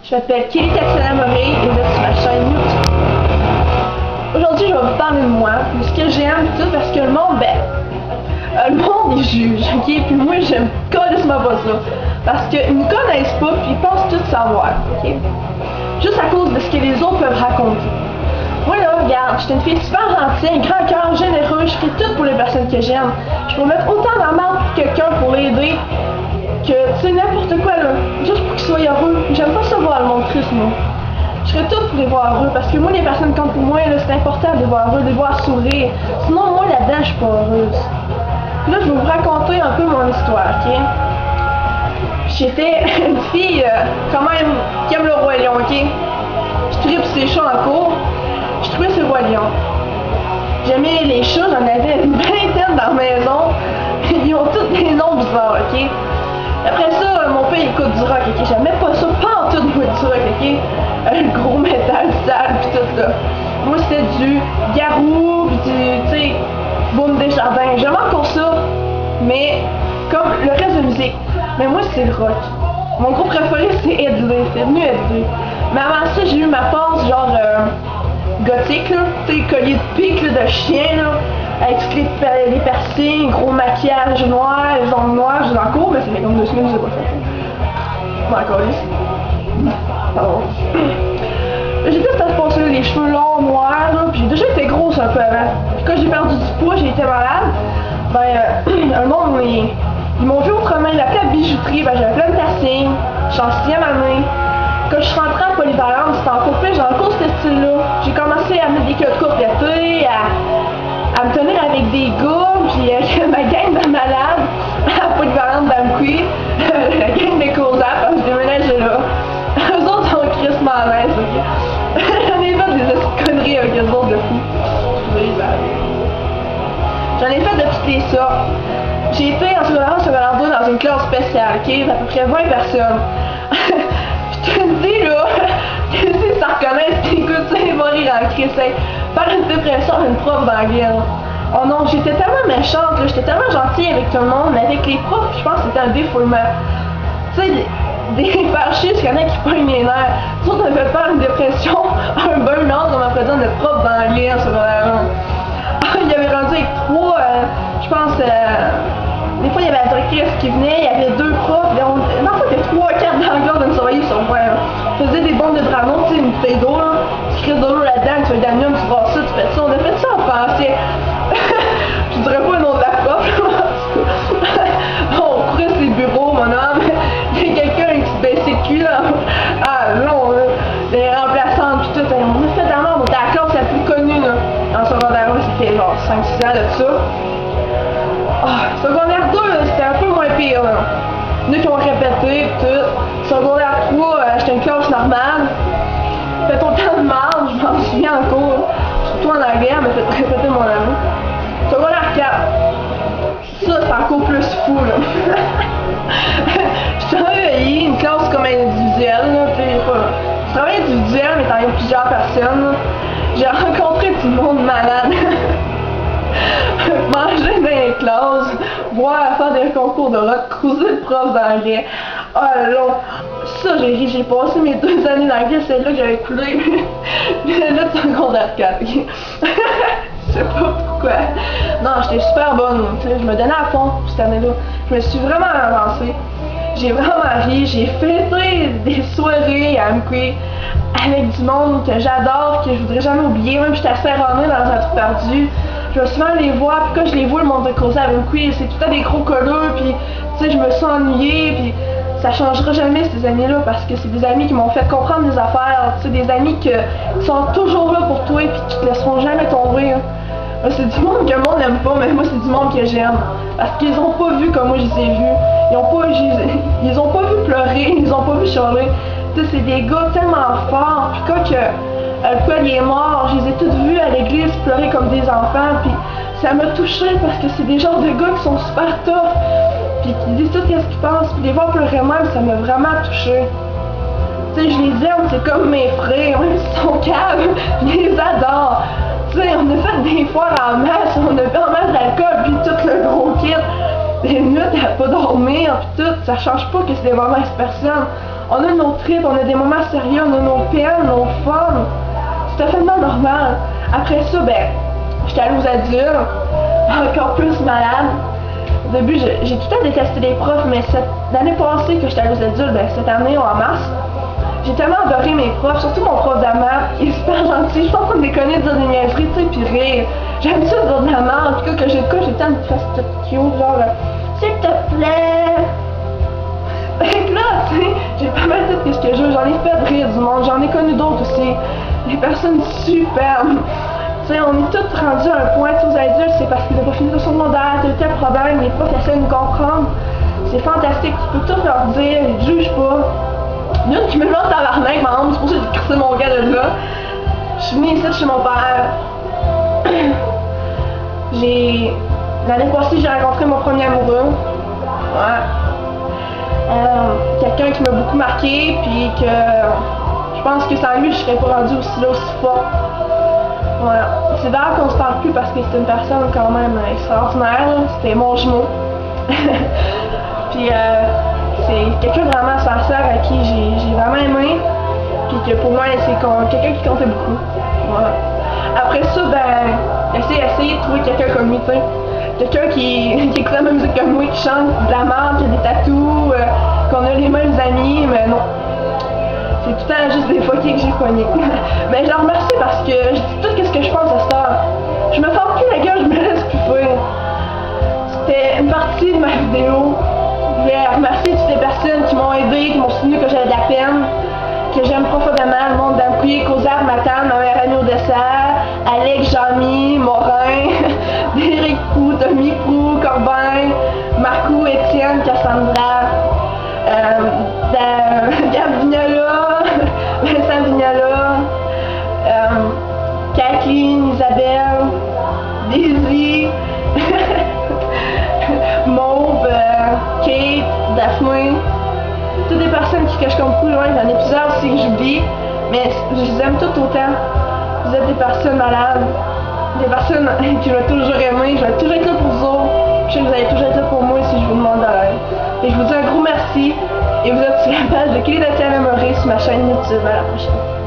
Je m'appelle Kelly Taxana Morey et vous êtes sur ma chaîne YouTube. Aujourd'hui, je vais vous parler de moi, de ce que j'aime et tout, parce que le monde, le monde est juge, ok? Puis moi, j'aime carrément pas ça. Parce qu'ils me connaissent pas, puis ils pensent tout savoir, ok? Juste à cause de ce que les autres peuvent raconter. Moi là, regarde, je suis une fille super gentille, un grand cœur, généreux, je fais tout pour les personnes que j'aime. Je peux mettre autant dans la main pour quelqu'un pour l'aider que, tu sais, n'importe quoi là, juste pour qu'ils soient heureux. J'aime pas ça voir le monde triste, moi. Je ferais tout pour les voir heureux, parce que moi, les personnes comptent pour moi, là, c'est important de les voir heureux, de les voir sourire. Sinon, moi, là-dedans, je suis pas heureuse. Là, je vais vous raconter un peu mon histoire, ok? J'étais une fille, quand même, qui aime le Roi Lion, ok? Je tripe ses chats en cours. Je trouvais ce Roi Lion. J'aimais les chats, j'en avais une vingtaine dans la maison. Ils ont tous des noms bizarres, ok? Après ça, mon père écoute du rock, ok? J'aimais pas ça, pas en tout du rock, ok? Le gros métal sale pis tout là. Moi c'était du Garou, pis du, tu sais, Boom Desjardins. J'aime encore ça, mais comme le reste de musique. Mais moi c'est le rock. Mon groupe préféré c'est Ed Lee, c'est venu Ed Lee. Mais avant ça, j'ai eu ma phase genre gothique, là, tu sais, collier de pique là, de chien, là, avec les piercings, gros maquillage noir, les ongles noirs, j'ai dans le cours, mais c'est comme 2 semaines, je sais pas fait. Bon, encore pardon. J'étais à se passer les cheveux longs, noirs, là, puis déjà j'étais grosse un peu avant. Puis quand j'ai perdu du poids, j'ai été malade, un monde, ils m'ont vu autrement, ils m'appelaient à bijouterie, j'avais plein de piercings, je suis en 6e année. Quand je suis rentrée en polyvalente, c'était encore plus, j'ai encore ce style-là. J'ai commencé à mettre des culottes courtes d'été, à me tenir avec des gars, puis ma gang de malades, à la polyvalente d'Amqui, la gang de Cozap, quand je déménageais là. Eux autres sont crissement à l'aise, ok? J'en ai fait des conneries avec eux autres de fou. J'en ai fait de toutes les sortes. J'ai été en secondaire 2 dans une classe spéciale, ok? D'à peu près 20 personnes. Je te dis là, si ça reconnaît, si t'écoutes ça, il va rire en crise. Par une dépression d'une prof d'anglais. Oh non, j'étais tellement méchante, j'étais tellement gentille avec tout le monde, mais avec les profs, je pense que c'était un défoulement. Tu sais, des farchis, je connais qui pognent les nerfs. Ça me fait faire une dépression, un burn-out, on m'a présenté notre prof d'anglais en secondaire 1. Il y avait rendu avec 3, je pense, des fois il y avait la directrice qui venait, il y avait 2 profs, non, il y avait 3 4 d'anglais d'une surveiller sur moi. Je faisais des bombes de drano, tu sais, une bouteille d'eau, là, tu crées de l'eau là-dedans, tu fais d'anium, tu brasses ça, tu fais ça, on a fait ça en français. Je dirais pas le nom de la prof, on courait sur les bureaux, mon homme, il y a quelqu'un qui se baissait le cul, là. Ah non, les remplaçantes pis tout, on a fait la mort, on était à la classe la plus connue, là, en secondaire 1, c'était genre 5-6 ans de ça. Secondaire 2, c'était un peu moins pire, là. Nous qui ont répété, pis tout. Secondaire 3, j'étais une classe normale. J'ai fait autant de mal, je m'en souviens encore. Surtout en anglais, elle m'a fait répéter mon ami. Secondaire 4, ça c'est encore plus fou, là. Je travaillais une classe comme individuelle, là, je travaille individuel, mais t'en as plusieurs personnes, là. J'ai rencontré tout le monde malade. Manger dans les classes, boire, faire des concours de rock, cruiser le prof d'anglais. Ah là, ça j'ai ri, j'ai passé mes 2 années d'anglais, c'est là que j'avais coulé. Là de secondaire 4, ok? Je sais pas pourquoi. Non, j'étais super bonne, tu sais, je me donnais à fond cette année-là. Je me suis vraiment avancée. J'ai vraiment ri, j'ai fêté des soirées à Amqui avec du monde que j'adore, que je voudrais jamais oublier, même j'étais assez erronée dans un truc perdu. Je vais souvent les voir, puis quand je les vois, le monde de Cozap avec Amqui, c'est tout le temps des gros colleux, puis tu sais, je me sens ennuyée, puis ça changera jamais ces années-là, parce que c'est des amis qui m'ont fait comprendre des affaires, tu sais, des amis qui sont toujours là pour toi, puis qui te laisseront jamais tomber. Hein. C'est du monde que le monde n'aime pas, mais moi c'est du monde que j'aime, parce qu'ils ont pas vu comme moi je les ai vus, ils ont pas vu pleurer, ils ont pas vu chialer. Tu sais, c'est des gars tellement forts, puis quand le père est mort, je les ai tous vus à l'église pleurer comme des enfants, puis ça m'a touchée parce que c'est des genres de gars qui sont super tough, puis qui disent tout ce qu'ils pensent, puis les voir pleurer même, ça m'a vraiment touchée. Tu sais, je les aime, c'est comme mes frères, même s'ils sont calmes, je les adore. Tu sais, on a fait des foires en masse, on a bu en masse d'alcool, puis tout le gros kit. Des minutes à pas dormir, puis tout, ça change pas que c'est des mauvaises personnes. On a nos trips, on a des moments sérieux, on a nos peines, nos fun. C'est totalement normal. Après ça, ben, j'étais allée aux adultes, encore plus malade. Au début, j'ai tout le temps détesté les profs, mais l'année passée que j'étais allée aux adultes, ben, cette année, en mars, j'ai tellement adoré mes profs, surtout mon prof de maths, il est super gentil. Je pense qu'on me connaît de dire des niaiseries, tu sais, puis rire. J'aime ça dire de la merde, en tout cas, que j'ai de quoi, j'ai tant de faces toute cute, genre, s'il te plaît. Fait là, tu sais, j'ai pas mal tout ce que je veux, j'en ai fait rire du monde, j'en ai connu d'autres aussi. Des personnes superbes. Tu sais, on est tous rendus à un point, aux adultes, c'est parce qu'ils n'ont pas fini de secondaire, tel problème, les profs essaient de nous comprendre. C'est fantastique, tu peux tout leur dire, ils ne jugent pas. Il y en a qui me met en tabarnak, par exemple, c'est pour ça que j'ai crissé mon gars de là. Je suis venue ici chez mon père. L'année passée, j'ai rencontré mon premier amoureux. Ouais. Quelqu'un qui m'a beaucoup marqué, puis que je pense que sans lui, je serais pas rendue aussi là, aussi fort. Voilà. C'est d'ailleurs qu'on se parle plus parce que c'est une personne quand même extraordinaire. C'était mon jumeau. Puis c'est quelqu'un vraiment sincère à qui j'ai vraiment aimé. Puis que pour moi, c'est quelqu'un qui comptait beaucoup. Voilà. Après ça, ben, j'ai essayé de trouver quelqu'un comme lui, tu sais. Quelqu'un qui écoute la même musique que moi, qui chante de la merde, qui a des tatous, qu'on a les mêmes amis, mais non. C'est tout le temps juste des fuckés que j'ai pognés. Mais je leur remercie parce que je dis tout ce que je pense à cette heure. Je me forme plus la gueule, je me laisse plus faire. C'était une partie de ma vidéo. Je voulais remercier toutes les personnes qui m'ont aidé, qui m'ont soutenu quand j'avais de la peine, que j'aime profondément, le monde d'Ampuy, Cosard, Matane, ma mère amie au dessert, Alex, Jamy, Morin, Derek Prou, Tommy Prou, Corbin, Marco, Étienne, Cassandra, Gab Vignola, Vincent Vignola, Kathleen, Isabelle, Daisy, Mauve, Kate, Daphné, toutes des personnes que je compte plus loin, j'en ai plusieurs aussi que j'oublie, mais je les aime toutes autant. Vous êtes des personnes malades, des personnes que je vais toujours aimer, je vais toujours être là pour vous autres, je sais que vous allez toujours être là pour moi si je vous demande de l'aide. Et je vous dis un gros merci, et vous êtes sur la page de Kelly Dacia Memory sur ma chaîne YouTube. À la prochaine.